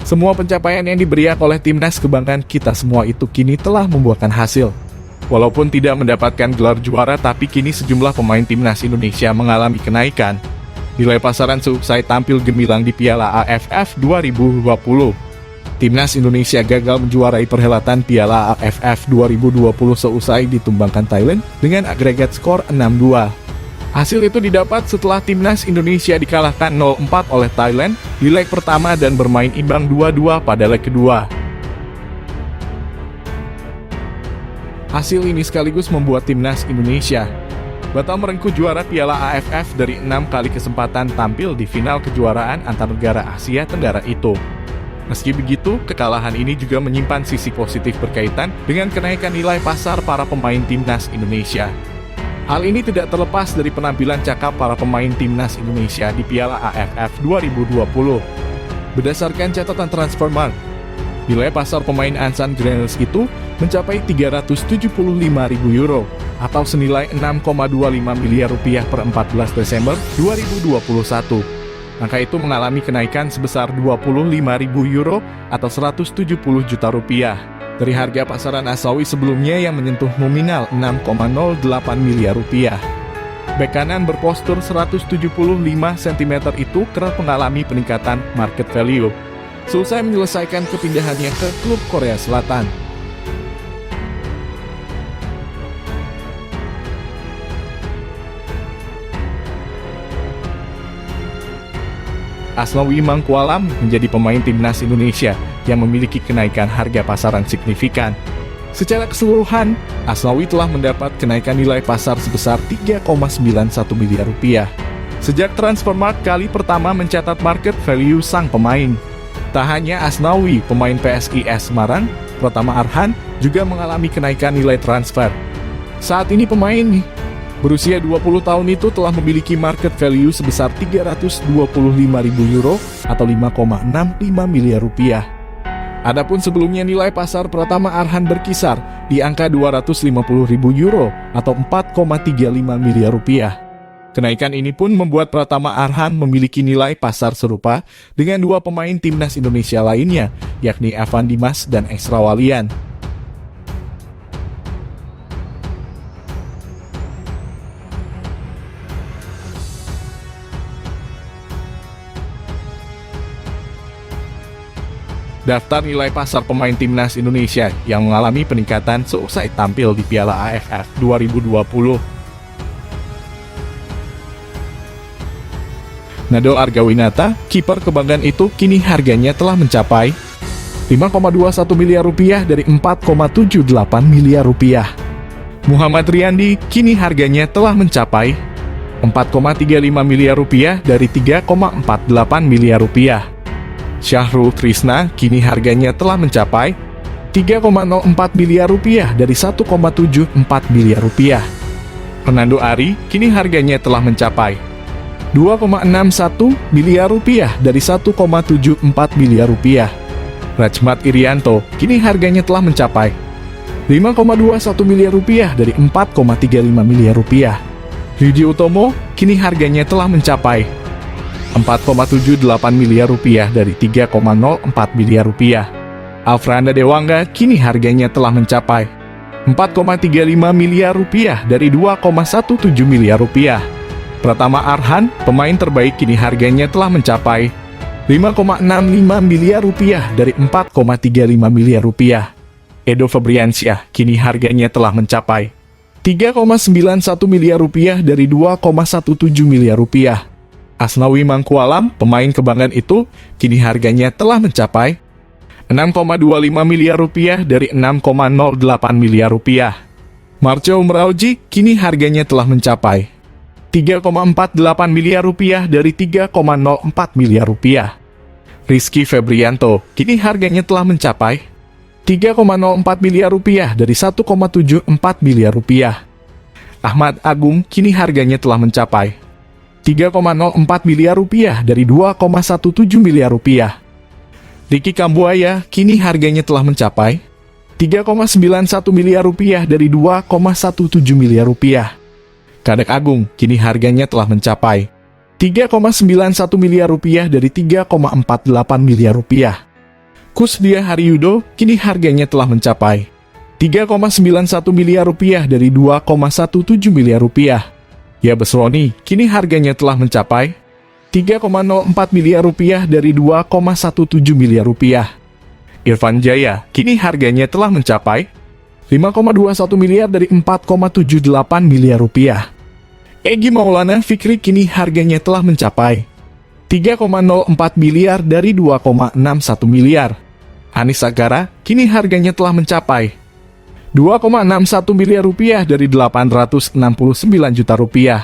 Semua pencapaian yang diberi oleh timnas kebanggaan kita semua itu kini telah membuahkan hasil. Walaupun tidak mendapatkan gelar juara, tapi kini sejumlah pemain timnas Indonesia mengalami kenaikan. Nilai pasaran seusai tampil gemilang di Piala AFF 2020. Timnas Indonesia gagal menjuarai perhelatan Piala AFF 2020 seusai ditumbangkan Thailand dengan agregat skor 6-2. Hasil itu didapat setelah timnas Indonesia dikalahkan 0-4 oleh Thailand di leg pertama dan bermain imbang 2-2 pada leg kedua. Hasil ini sekaligus membuat timnas Indonesia batal merengkuh juara Piala AFF dari 6 kali kesempatan tampil di final kejuaraan antar negara Asia Tenggara itu. Meski begitu, kekalahan ini juga menyimpan sisi positif berkaitan dengan kenaikan nilai pasar para pemain timnas Indonesia. Hal ini tidak terlepas dari penampilan cakap para pemain timnas Indonesia di Piala AFF 2020. Berdasarkan catatan Transfermarkt, nilai pasar pemain Ansan Grenades itu mencapai 375.000 euro atau senilai 6,25 miliar rupiah per 14 Desember 2021. Angka itu mengalami kenaikan sebesar 25.000 euro atau 170 juta rupiah dari harga pasaran Asawi sebelumnya yang menyentuh nominal 6,08 miliar rupiah. Bek kanan berpostur 175 cm itu kerap mengalami peningkatan market value seusai menyelesaikan kepindahannya ke klub Korea Selatan. Asnawi Mangkualam menjadi pemain timnas Indonesia yang memiliki kenaikan harga pasaran signifikan. Secara keseluruhan, Asnawi telah mendapat kenaikan nilai pasar sebesar 3,91 miliar rupiah. Sejak Transfermarkt kali pertama mencatat market value sang pemain. Tak hanya Asnawi, pemain PSIS Semarang, Pratama Arhan juga mengalami kenaikan nilai transfer. Saat ini pemain berusia 20 tahun itu telah memiliki market value sebesar 325.000 euro atau 5,65 miliar rupiah. Adapun sebelumnya nilai pasar Pratama Arhan berkisar di angka 250.000 euro atau 4,35 miliar rupiah. Kenaikan ini pun membuat Pratama Arhan memiliki nilai pasar serupa dengan dua pemain timnas Indonesia lainnya, yakni Evan Dimas dan Exra Walian. Daftar nilai pasar pemain timnas Indonesia yang mengalami peningkatan seusai tampil di Piala AFF 2020. Nado Argawinata, kiper kebanggaan itu kini harganya telah mencapai 5,21 miliar rupiah dari 4,78 miliar rupiah. Muhammad Riyandi kini harganya telah mencapai 4,35 miliar rupiah dari 3,48 miliar rupiah. Syahrul Trisna kini harganya telah mencapai 3,04 miliar rupiah dari 1,74 miliar rupiah. Fernando Ari kini harganya telah mencapai 2,61 miliar rupiah dari 1,74 miliar rupiah. Rachmat Irianto kini harganya telah mencapai 5,21 miliar rupiah dari 4,35 miliar rupiah. Yudi Utomo kini harganya telah mencapai 4,78 miliar rupiah dari 3,04 miliar rupiah. Alfranda Dewangga kini harganya telah mencapai 4,35 miliar rupiah dari 2,17 miliar rupiah. Pratama Arhan, pemain terbaik, kini harganya telah mencapai 5,65 miliar rupiah dari 4,35 miliar rupiah. Edo Febriansyah kini harganya telah mencapai 3,91 miliar rupiah dari 2,17 miliar rupiah. Asnawi Mangkualam, pemain kebanggaan itu, kini harganya telah mencapai 6,25 miliar rupiah dari 6,08 miliar rupiah. Marco Merauji kini harganya telah mencapai 3,48 miliar rupiah dari 3,04 miliar rupiah. Rizky Febrianto kini harganya telah mencapai 3,04 miliar rupiah dari 1,74 miliar rupiah. Ahmad Agung kini harganya telah mencapai 3,04 miliar rupiah dari 2,17 miliar rupiah. Ricky Kambuaya kini harganya telah mencapai 3,91 miliar rupiah dari 2,17 miliar rupiah. Kadek Agung kini harganya telah mencapai 3,91 miliar rupiah dari 3,48 miliar rupiah. Kusdia Haryudo kini harganya telah mencapai 3,91 miliar rupiah dari 2,17 miliar rupiah. Yabes Roni kini harganya telah mencapai 3,04 miliar rupiah dari 2,17 miliar rupiah. Irfan Jaya kini harganya telah mencapai 5,21 miliar dari 4,78 miliar rupiah. Egy Maulana Fikri kini harganya telah mencapai 3,04 miliar dari 2,61 miliar. Anis Sagara kini harganya telah mencapai 2,61 miliar rupiah dari 869 juta rupiah.